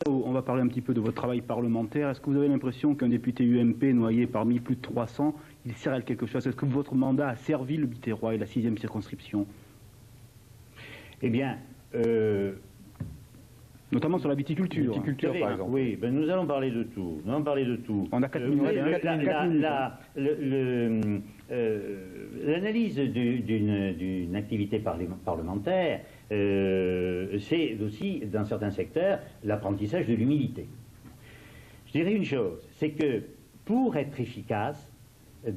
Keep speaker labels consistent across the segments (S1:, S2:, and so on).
S1: On va parler un petit peu de votre travail parlementaire. Est-ce que vous avez l'impression qu'un député UMP noyé parmi plus de 300, il sert à quelque chose? Est-ce que votre mandat a servi le Biterrois et la 6e circonscription?
S2: Eh bien,
S1: notamment sur la viticulture.
S3: Viticulture, par exemple.
S2: Oui, ben nous allons parler de tout. Nous allons parler de tout.
S1: On a 4 minutes.
S2: L'analyse d'une activité parlementaire, c'est aussi, dans certains secteurs, l'apprentissage de l'humilité. Je dirais une chose, c'est que pour être efficace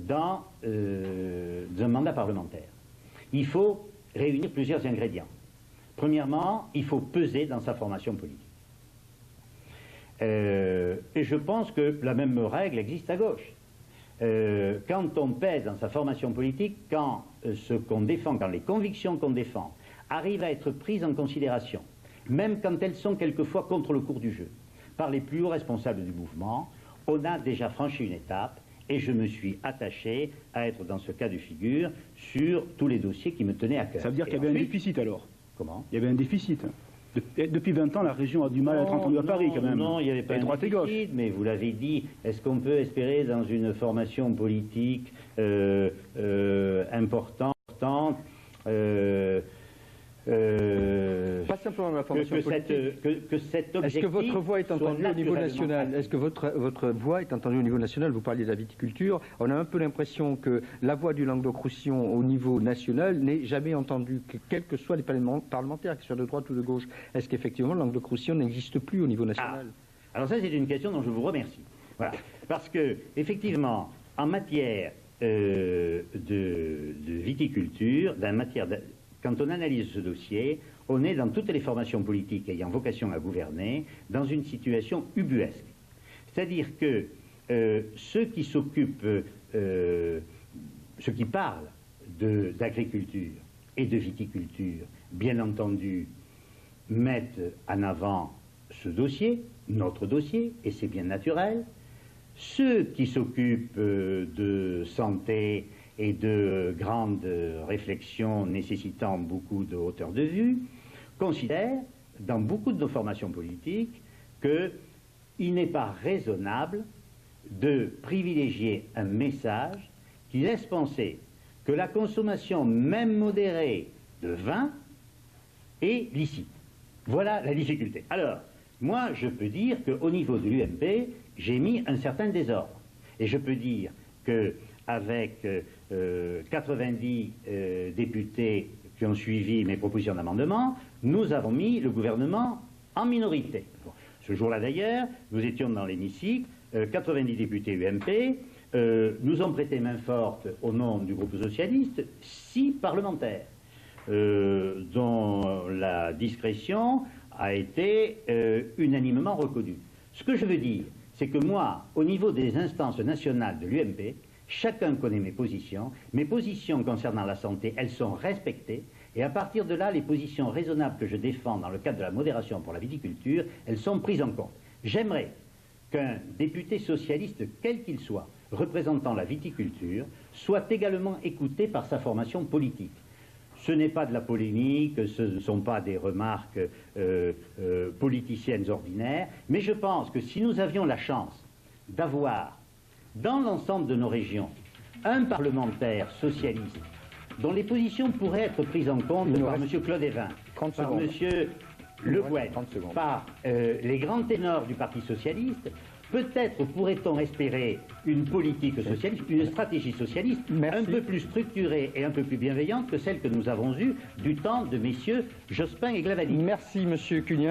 S2: dans un mandat parlementaire, il faut réunir plusieurs ingrédients. Premièrement, il faut peser dans sa formation politique. Et je pense que la même règle existe à gauche. Quand on pèse dans sa formation politique, quand ce qu'on défend, quand les convictions qu'on défend arrivent à être prises en considération, même quand elles sont quelquefois contre le cours du jeu, par les plus hauts responsables du mouvement, on a déjà franchi une étape et je me suis attaché à être dans ce cas de figure sur tous les dossiers qui me tenaient à cœur.
S1: Ça veut dire qu'il y avait un déficit alors?
S2: Comment?
S1: Il y avait un déficit. Depuis 20 ans, la région a du mal à être entendue à Paris, quand même.
S2: Non, il n'y avait pas un déficit, mais vous l'avez dit, est-ce qu'on peut espérer dans une formation politique importante,
S3: pas simplement dans la formation politique.
S2: Que cet objectif.
S3: Est-ce que votre voix est entendue au niveau national? Est-ce que votre voix est entendue au niveau national? Vous parliez de la viticulture. On a un peu l'impression que la voix du Languedoc-Roussillon au niveau national n'est jamais entendue, quels que soient les parlementaires, qu'ils soient de droite ou de gauche. Est-ce qu'effectivement le Languedoc-Roussillon n'existe plus au niveau national?
S2: Alors ça, c'est une question dont je vous remercie. Voilà. Parce que, effectivement, en matière de viticulture, quand on analyse ce dossier, on est dans toutes les formations politiques ayant vocation à gouverner dans une situation ubuesque. C'est-à-dire que ceux qui s'occupent, ceux qui parlent d'agriculture et de viticulture, bien entendu, mettent en avant ce dossier, notre dossier, et c'est bien naturel. Ceux qui s'occupent de santé et de grandes réflexions nécessitant beaucoup de hauteur de vue, considèrent, dans beaucoup de nos formations politiques, qu'il n'est pas raisonnable de privilégier un message qui laisse penser que la consommation, même modérée, de vin est licite. Voilà la difficulté. Alors, moi, je peux dire qu'au niveau de l'UMP, j'ai mis un certain désordre. Et je peux dire qu'avec 90 députés qui ont suivi mes propositions d'amendement, nous avons mis le gouvernement en minorité. Bon, ce jour-là d'ailleurs, nous étions dans l'hémicycle, 90 députés UMP, nous ont prêté main forte au nom du groupe socialiste 6 parlementaires, dont la discrétion a été unanimement reconnue. Ce que je veux dire, c'est que moi, au niveau des instances nationales de l'UMP, chacun connaît mes positions. Mes positions concernant la santé, elles sont respectées. Et à partir de là, les positions raisonnables que je défends dans le cadre de la modération pour la viticulture, elles sont prises en compte. J'aimerais qu'un député socialiste, quel qu'il soit, représentant la viticulture, soit également écouté par sa formation politique. Ce n'est pas de la polémique, ce ne sont pas des remarques politiciennes ordinaires, mais je pense que si nous avions la chance d'avoir dans l'ensemble de nos régions un parlementaire socialiste dont les positions pourraient être prises en compte par M. Claude Évin, par M. Le Gouet, par les grands ténors du Parti socialiste, peut-être pourrait-on espérer une politique socialiste, une stratégie socialiste un peu plus structurée et un peu plus bienveillante que celle que nous avons eue du temps de messieurs Jospin et Glavany.
S3: Merci, M. Cugnain.